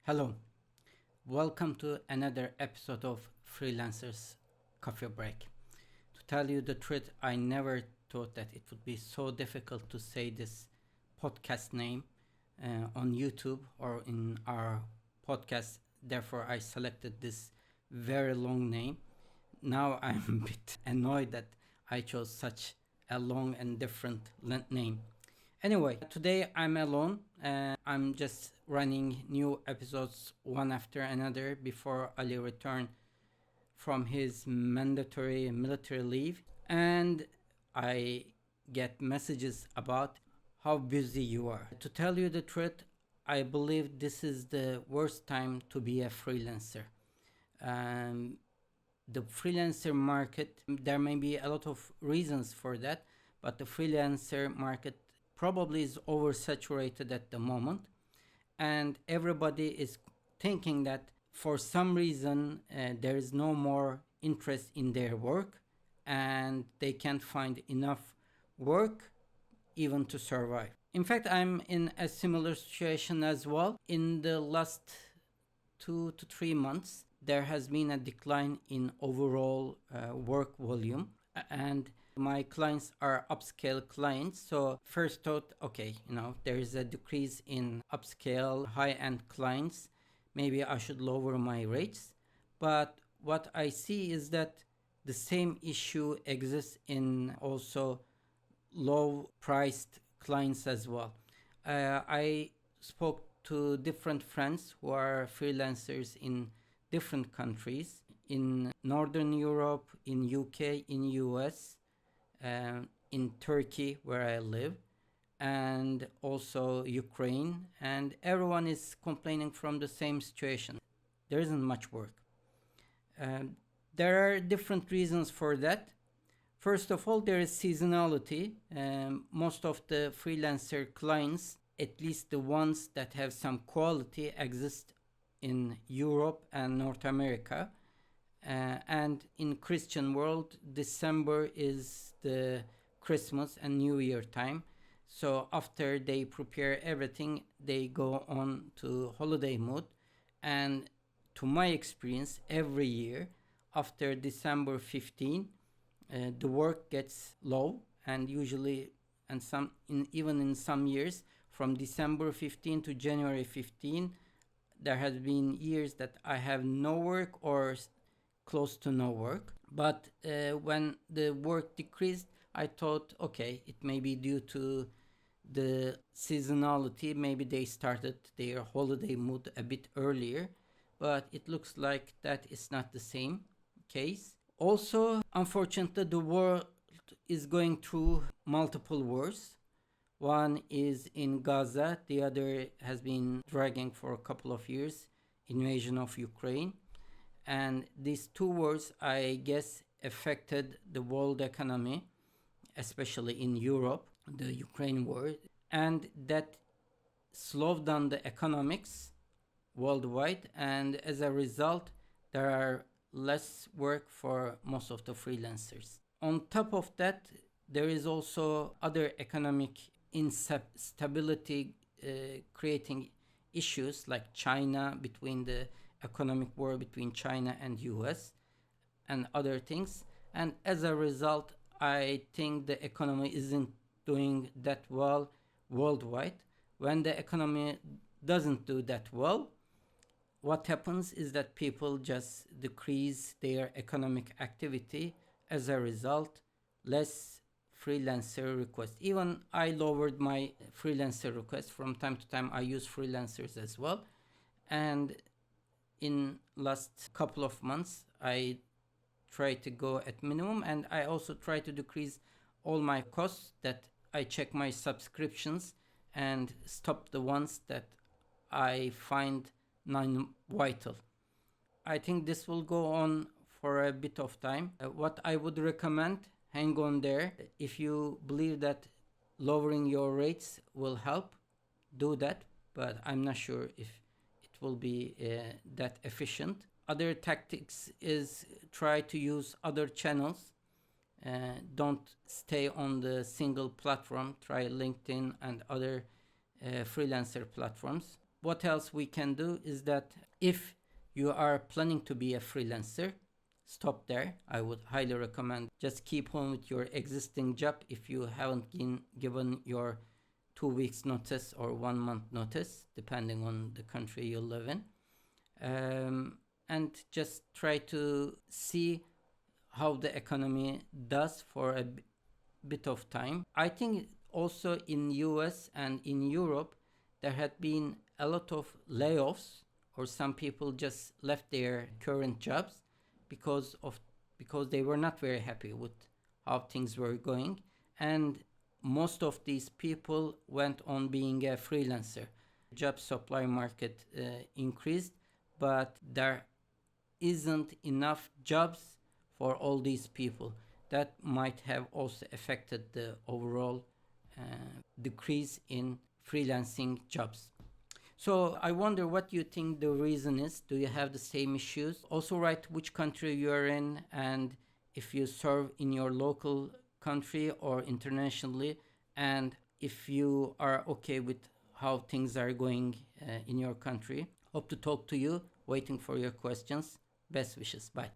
Hello, welcome to another episode of Freelancers Coffee Break. To tell you the truth, I never thought that it would be so difficult to say this podcast name on YouTube or in our podcast. Therefore, I selected this very long name. Now I'm a bit annoyed that I chose such a long and different name. Anyway, today I'm alone. I'm just running new episodes one after another before Ali return from his mandatory military leave, and I get messages about how busy you are. To tell you the truth, I believe this is the worst time to be a freelancer. Um, the freelancer market, there may be a lot of reasons for that, but the freelancer market probably is oversaturated at the moment, and everybody is thinking that for some reason there is no more interest in their work and they can't find enough work even to survive. In fact, I'm in a similar situation as well. In the last 2 to 3 months, there has been a decline in overall work volume, and my clients are upscale clients. So first thought, okay, there is a decrease in upscale high-end clients. Maybe I should lower my rates. But what I see is that the same issue exists in also low-priced clients as well. I spoke to different friends who are freelancers in different countries, in Northern Europe, in UK, in US, in Turkey where I live, and also Ukraine, and everyone is complaining from the same situation. There isn't much work. There are different reasons for that. First of all, there is seasonality. Most of the freelancer clients, at least the ones that have some quality, exist in Europe and North America. And in Christian world, December is the Christmas and New Year time. So after they prepare everything, they go on to holiday mode. And to my experience, every year after December 15, the work gets low, and usually, and even in some years, from December 15 to January 15, there has been years that I have no work or close to no work. But when the work decreased, I thought, okay, it may be due to the seasonality. Maybe they started their holiday mood a bit earlier, but it looks like that is not the same case. Also, unfortunately, the world is going through multiple wars. One is in Gaza, the other has been dragging for a couple of years, invasion of Ukraine. And these two wars, I guess, affected the world economy, especially in Europe, the Ukraine war, and that slowed down the economics worldwide. And as a result, there are less work for most of the freelancers. On top of that, there is also other economic instability creating issues like China, between the economic war between China and US and other things. And as a result, I think the economy isn't doing that well worldwide. When the economy doesn't do that well, what happens is that people just decrease their economic activity. As a result, less freelancer requests. Even I lowered my freelancer requests. From time to time, I use freelancers as well. And in last couple of months, I try to go at minimum, and I also try to decrease all my costs, that I check my subscriptions and stop the ones that I find non-vital. I think this will go on for a bit of time. What I would recommend, hang on there. If you believe that lowering your rates will help, do that, but I'm not sure if it will be that efficient. Other tactics is try to use other channels. Don't stay on the single platform. Try LinkedIn and other freelancer platforms. what else we can do is that if you are planning to be a freelancer, stop there. I would highly recommend just keep on with your existing job if you haven't been given your 2 weeks notice or 1 month notice, depending on the country you live in. And just try to see how the economy does for a bit of time. I think also in US and in Europe, there had been a lot of layoffs, or some people just left their current jobs because they were not very happy with how things were going, and most of these people went on being a freelancer. Job supply market increased, but there isn't enough jobs for all these people. That might have also affected the overall decrease in freelancing jobs. So I wonder what you think the reason is. Do you have the same issues? Also write which country you are in, and if you serve in your local country or internationally, and if you are okay with how things are going in your country. Hope to talk to you. Waiting for your questions. Best wishes. Bye.